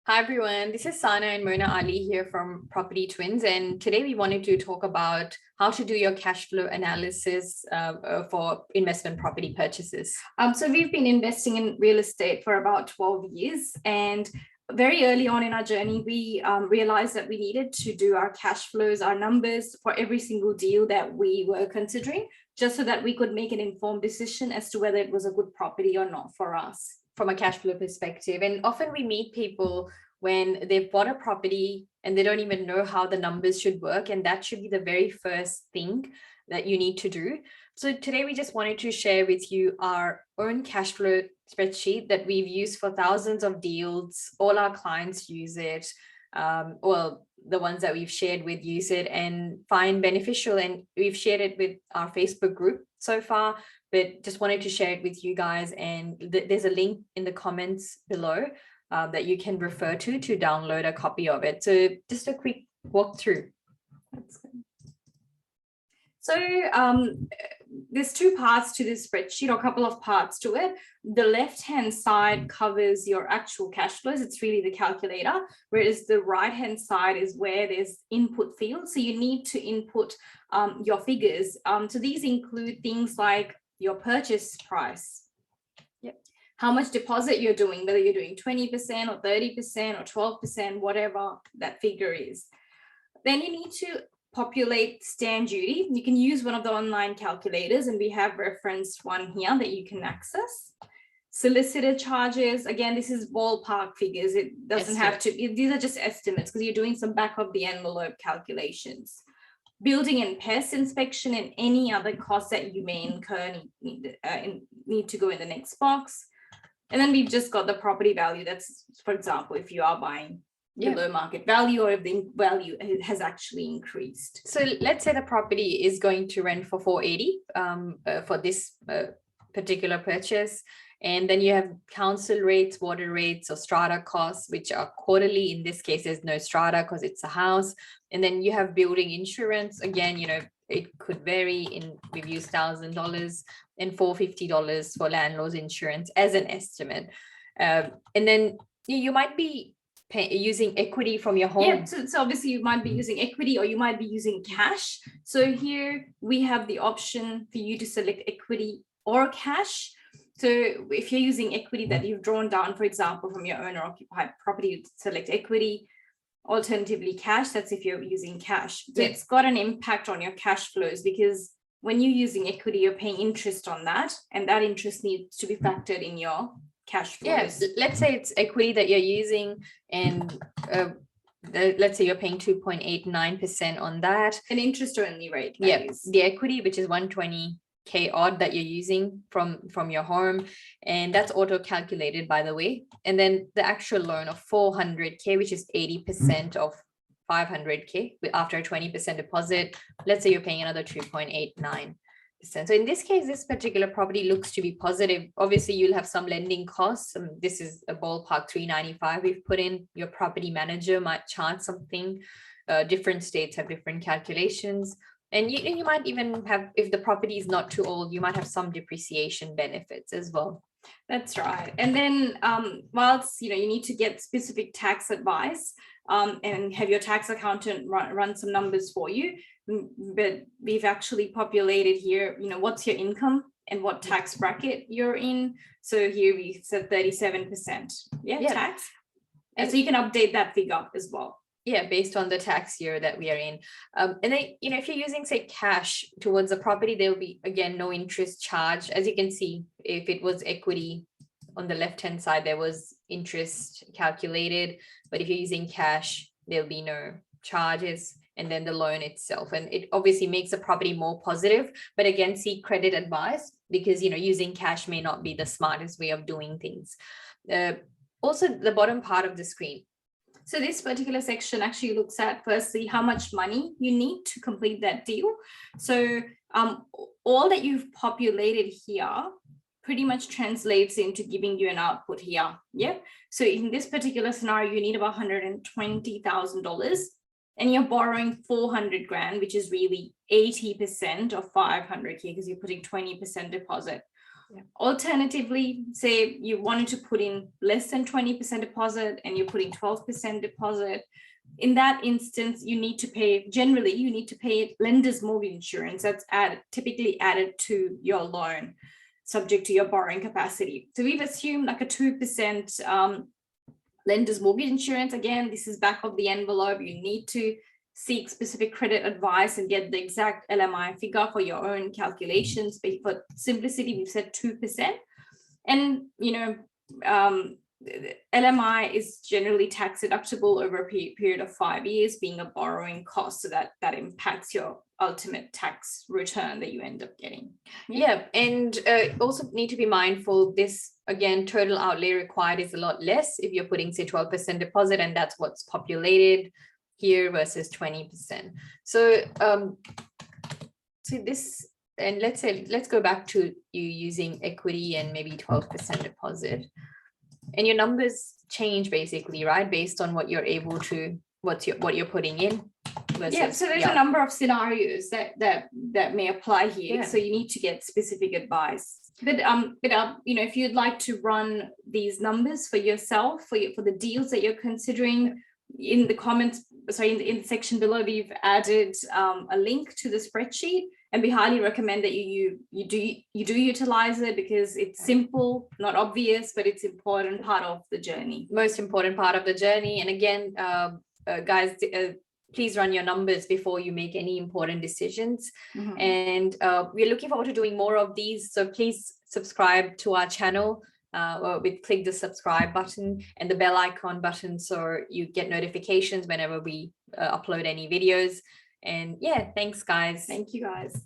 Hi everyone, this is Sana and Mona Ali here from Property Twins, and today we wanted to talk about how to do your cash flow analysis for investment property purchases. So we've been investing in real estate for about 12 years, and very early on in our journey, we realized that we needed to do our cash flows, our numbers for every single deal that we were considering, just so that we could make an informed decision as to whether it was a good property or not for us. From a cash flow perspective. And often we meet people when they've bought a property and they don't even know how the numbers should work. And that should be the very first thing that you need to do. So today we just wanted to share with you our own cash flow spreadsheet that we've used for thousands of deals. All our clients use it. Well, the ones that we've shared with use it and find beneficial. And we've shared it with our Facebook group so far, but just wanted to share it with you guys. And there's a link in the comments below that you can refer to download a copy of it. So just a quick walkthrough. That's good. So there's two parts to this spreadsheet, or a couple of parts to it. The left-hand side covers your actual cash flows. It's really the calculator, whereas the right-hand side is where there's input fields. So you need to input your figures. So these include things like your purchase price, how much deposit you're doing, whether you're doing 20% or 30% or 12%, whatever that figure is. Then you need to populate stamp duty. You can use one of the online calculators, and we have referenced one here that you can access. Solicitor charges, again, this is ballpark figures. It doesn't have to, these are just estimates because you're doing some back of the envelope calculations. Building and pest inspection and any other costs that you may incur need to go in the next box. And then we've just got the property value. That's, for example, if you are buying below market value, or if the value has actually increased. So let's say the property is going to rent for $480 for this particular purchase. And then you have council rates, water rates, or strata costs, which are quarterly. In this case, there's no strata because it's a house. And then you have building insurance. Again, it could vary. We've used $1,000 and $450 for landlord's insurance as an estimate. And then you might be using equity from your home. Yeah, so obviously you might be using equity, or you might be using cash. So here we have the option for you to select equity or cash. So if you're using equity that you've drawn down, for example, from your owner occupied property, you select equity. Alternatively, cash, that's if you're using cash. So it's got an impact on your cash flows, because when you're using equity, you're paying interest on that, and that interest needs to be factored in your cash flows. Yes, let's say it's equity that you're using, and let's say you're paying 2.89% on that. An interest only rate. Yes, the equity, which is 120K odd that you're using from your home, and that's auto calculated, by the way. And then the actual loan of 400K, which is 80% of 500K after a 20% deposit. Let's say you're paying another 2.89%. So in this case, this particular property looks to be positive. Obviously, you'll have some lending costs. This is a ballpark $395 we've put in. Your property manager might charge something. Different states have different calculations. And you might even have, if the property is not too old, you might have some depreciation benefits as well. That's right. And then whilst you need to get specific tax advice and have your tax accountant run some numbers for you, but we've actually populated here, what's your income and what tax bracket you're in. So here we said 37% tax. And so you can update that figure as well. Yeah, based on the tax year that we are in. And then, if you're using, say, cash towards a property, there will be, again, no interest charge. As you can see, if it was equity on the left-hand side, there was interest calculated. But if you're using cash, there'll be no charges. And then the loan itself. And it obviously makes the property more positive. But again, seek credit advice, because, using cash may not be the smartest way of doing things. Also, the bottom part of the screen. So this particular section actually looks at, firstly, how much money you need to complete that deal. So all that you've populated here pretty much translates into giving you an output here. Yeah. So in this particular scenario, you need about $120,000, and you're borrowing 400 grand, which is really 80% of 500K, because you're putting 20% deposit. Alternatively, say you wanted to put in less than 20% deposit and you're putting 12% deposit. In that instance, you need to pay, generally, you need to pay lender's mortgage insurance that's typically added to your loan, subject to your borrowing capacity. So we've assumed like a 2% lender's mortgage insurance. Again, this is back of the envelope. You need to seek specific credit advice and get the exact LMI figure for your own calculations. But for simplicity, we've said 2%. And, LMI is generally tax deductible over a period of 5 years, being a borrowing cost. So that impacts your ultimate tax return that you end up getting. Yeah, and also need to be mindful, this, again, total outlay required is a lot less if you're putting, say, 12% deposit, and that's what's populated here versus 20%. So this, and let's go back to you using equity and maybe 12% deposit, and your numbers change basically, right, based on what you're able to, what you're putting in versus, so there's a number of scenarios that may apply here. So you need to get specific advice. But if you'd like to run these numbers for yourself, for the deals that you're considering, in the comments, in the section below, we've added a link to the spreadsheet, and we highly recommend that you do utilize it, because it's simple, not obvious, but it's important part of the journey. Most important part of the journey. And again, guys, please run your numbers before you make any important decisions. And we're looking forward to doing more of these. So please subscribe to our channel. Click the subscribe button and the bell icon button so you get notifications whenever we upload any videos. And yeah, thanks guys. Thank you guys.